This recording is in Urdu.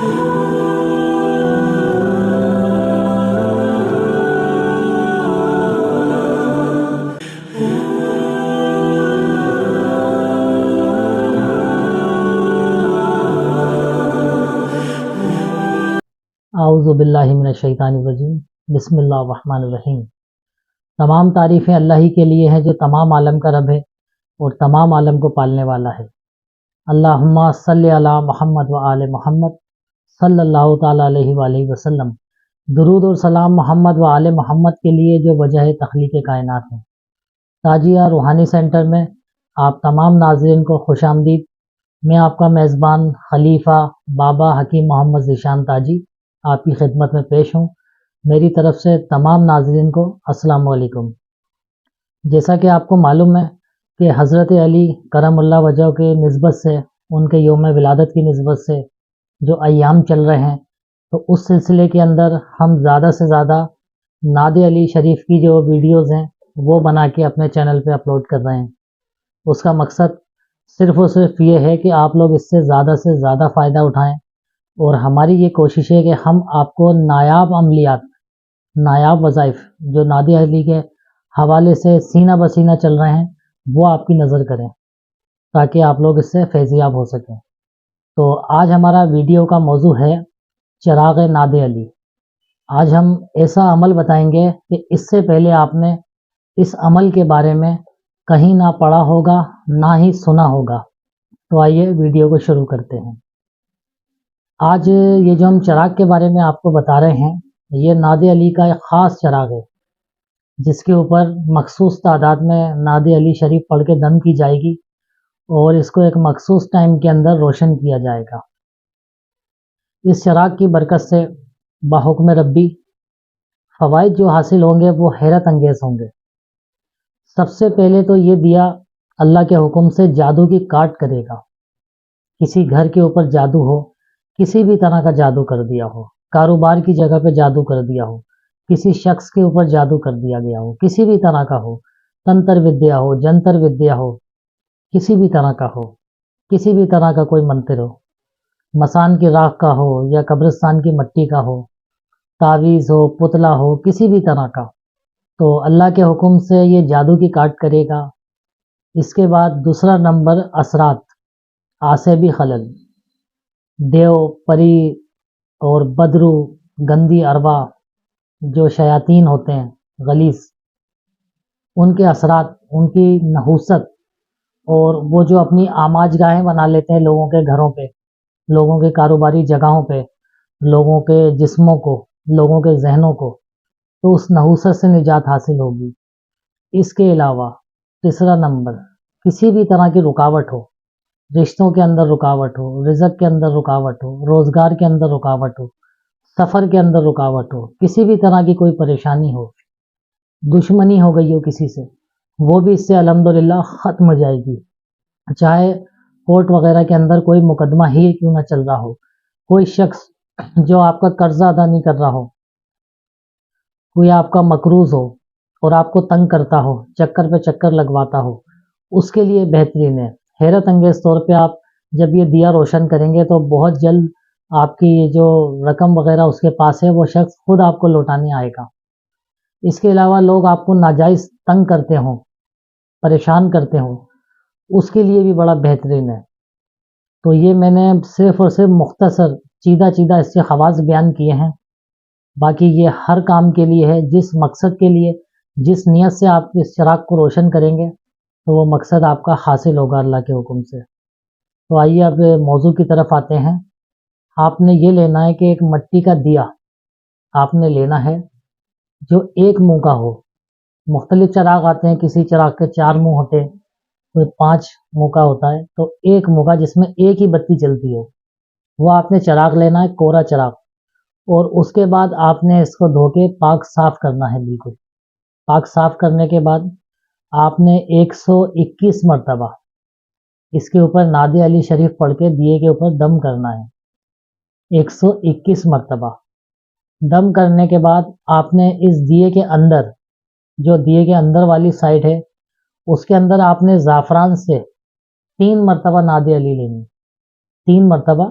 اعوذ باللہ من الشیطان الرجیم، بسم اللہ الرحمن الرحیم۔ تمام تعریفیں اللہ ہی کے لیے ہیں جو تمام عالم کا رب ہے اور تمام عالم کو پالنے والا ہے۔ اللہم صلی علی محمد و آل محمد صلی اللہ تعالیٰ علیہ وآلہ وسلم۔ درود اور سلام محمد و آل محمد کے لیے جو وجہ تخلیق کائنات ہیں۔ تاجیہ روحانی سینٹر میں آپ تمام ناظرین کو خوش آمدید۔ میں آپ کا میزبان خلیفہ بابا حکیم محمد ذیشان تاجی آپ کی خدمت میں پیش ہوں۔ میری طرف سے تمام ناظرین کو السلام علیکم۔ جیسا کہ آپ کو معلوم ہے کہ حضرت علی کرم اللہ وجہ کے نسبت سے، ان کے یوم ولادت کی نسبت سے جو ایام چل رہے ہیں، تو اس سلسلے کے اندر ہم زیادہ سے زیادہ نعت علی شریف کی جو ویڈیوز ہیں وہ بنا کے اپنے چینل پہ اپلوڈ کر رہے ہیں۔ اس کا مقصد صرف اور صرف یہ ہے کہ آپ لوگ اس سے زیادہ فائدہ اٹھائیں، اور ہماری یہ کوشش ہے کہ ہم آپ کو نایاب عملیات، نایاب وظائف جو نعت علی کے حوالے سے سینہ بسینہ چل رہے ہیں وہ آپ کی نظر کریں، تاکہ آپ لوگ اس سے فیضیاب ہو سکیں۔ تو آج ہمارا ویڈیو کا موضوع ہے چراغ نعت علی۔ آج ہم ایسا عمل بتائیں گے کہ اس سے پہلے آپ نے اس عمل کے بارے میں کہیں نہ پڑھا ہوگا نہ ہی سنا ہوگا۔ تو آئیے ویڈیو کو شروع کرتے ہیں۔ آج یہ جو ہم چراغ کے بارے میں آپ کو بتا رہے ہیں، یہ نعت علی کا ایک خاص چراغ ہے جس کے اوپر مخصوص تعداد میں نعت علی شریف پڑھ کے دم کی جائے گی، اور اس کو ایک مخصوص ٹائم کے اندر روشن کیا جائے گا۔ اس چراغ کی برکت سے بحکم ربی فوائد جو حاصل ہوں گے وہ حیرت انگیز ہوں گے۔ سب سے پہلے تو یہ دیا اللہ کے حکم سے جادو کی کاٹ کرے گا۔ کسی گھر کے اوپر جادو ہو، کسی بھی طرح کا جادو کر دیا ہو، کاروبار کی جگہ پہ جادو کر دیا ہو، کسی شخص کے اوپر جادو کر دیا گیا ہو، کسی بھی طرح کا ہو، تنتر ودیا ہو، جنتر ودیا ہو، کسی بھی طرح کا ہو، کسی بھی طرح کا کوئی منتر ہو، مسان کی راکھ کا ہو یا قبرستان کی مٹی کا ہو، تعویذ ہو، پتلا ہو، کسی بھی طرح کا، تو اللہ کے حکم سے یہ جادو کی کاٹ کرے گا۔ اس کے بعد دوسرا نمبر اثرات، آسیبی خلل، دیو، پری اور بدرو، گندی ارواح جو شیاطین ہوتے ہیں غلیظ، ان کے اثرات، ان کی نحوست، اور وہ جو اپنی آماج گاہیں بنا لیتے ہیں لوگوں کے گھروں پہ، لوگوں کے کاروباری جگہوں پہ، لوگوں کے جسموں کو، لوگوں کے ذہنوں کو، تو اس نحوست سے نجات حاصل ہوگی۔ اس کے علاوہ تیسرا نمبر، کسی بھی طرح کی رکاوٹ ہو، رشتوں کے اندر رکاوٹ ہو، رزق کے اندر رکاوٹ ہو، روزگار کے اندر رکاوٹ ہو، سفر کے اندر رکاوٹ ہو، کسی بھی طرح کی کوئی پریشانی ہو، دشمنی ہو گئی ہو کسی سے، وہ بھی اس سے الحمدللہ ختم ہو جائے گی۔ چاہے کورٹ وغیرہ کے اندر کوئی مقدمہ ہی کیوں نہ چل رہا ہو، کوئی شخص جو آپ کا قرضہ ادا نہیں کر رہا ہو، کوئی آپ کا مقروض ہو اور آپ کو تنگ کرتا ہو، چکر پہ چکر لگواتا ہو، اس کے لیے بہترین ہے۔ حیرت انگیز طور پہ آپ جب یہ دیا روشن کریں گے تو بہت جلد آپ کی یہ جو رقم وغیرہ اس کے پاس ہے وہ شخص خود آپ کو لوٹانے آئے گا۔ اس کے علاوہ لوگ آپ کو ناجائز تنگ کرتے ہوں، پریشان کرتے ہوں، اس کے لیے بھی بڑا بہترین ہے۔ تو یہ میں نے صرف اور صرف مختصر چیدہ اس کے خواص بیان کیے ہیں، باقی یہ ہر کام کے لیے ہے۔ جس مقصد کے لیے، جس نیت سے آپ اس چراغ کو روشن کریں گے تو وہ مقصد آپ کا حاصل ہوگا اللہ کے حکم سے۔ تو آئیے اب موضوع کی طرف آتے ہیں۔ آپ نے یہ لینا ہے کہ ایک مٹی کا دیا آپ نے لینا ہے جو ایک منہ کا ہو۔ مختلف چراغ آتے ہیں، کسی چراغ کے 4 منہ ہوتے ہیں، کوئی 5 منہ کا ہوتا ہے، تو ایک منہ کا جس میں ایک ہی بتی جلتی ہو، وہ آپ نے چراغ لینا ہے، کوڑا چراغ۔ اور اس کے بعد آپ نے اس کو دھو کے پاک صاف کرنا ہے۔ بالکل پاک صاف کرنے کے بعد آپ نے 121 مرتبہ اس کے اوپر نعت علی شریف پڑھ کے دیے کے اوپر دم کرنا ہے۔ 121 مرتبہ دم کرنے کے بعد آپ نے اس دیے کے اندر، جو دیے کے اندر والی سائڈ ہے، اس کے اندر آپ نے زعفران سے 3 مرتبہ نعت علی لینی، 3 مرتبہ